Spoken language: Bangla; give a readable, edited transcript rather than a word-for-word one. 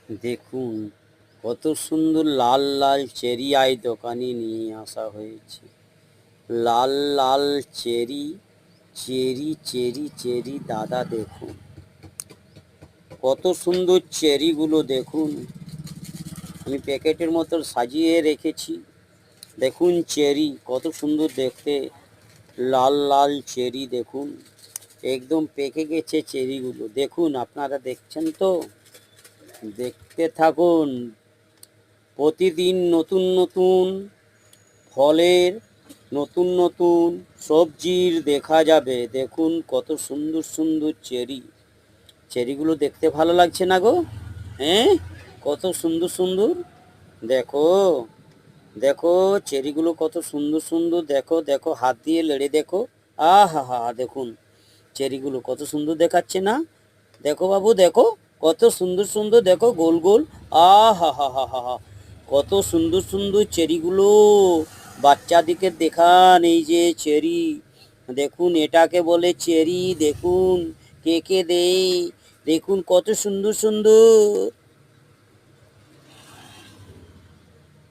দেখুন কত সুন্দর লাল লাল চেরি আই দোকানে নিয়ে আসা হয়েছে। লাল লাল চেরি, চেরি চেরি চেরি দাদা দেখুন কত সুন্দর চেরিগুলো দেখুন। আমি প্যাকেটের মতো সাজিয়ে রেখেছি। দেখুন চেরি কত সুন্দর দেখতে, লাল লাল চেরি দেখুন, একদম পেকে গেছে চেরিগুলো। দেখুন আপনারা দেখছেন তো, দেখতে থাকুন। প্রতিদিন নতুন নতুন ফলের, নতুন নতুন সবজির দেখা যাবে। দেখুন কত সুন্দর সুন্দর চেরি, চেরিগুলো দেখতে ভালো লাগছে না গো? হ্যাঁ, কত সুন্দর সুন্দর। দেখো দেখো চেরিগুলো কত সুন্দর সুন্দর। দেখো দেখো, হাত দিয়ে লেড়ে দেখো। আহা হা, দেখুন চেরিগুলো কত সুন্দর দেখাচ্ছে না? দেখো বাবু দেখো, কত সুন্দর সুন্দর, দেখো গোল গোল। আহা হা হা হা হা, কত সুন্দর সুন্দর চেরিগুলো। বাচ্চাদিকে দেখান এই যে চেরি, দেখুন এটাকে বলে চেরি। দেখুন কে কে দেয়, দেখুন কত সুন্দর সুন্দর।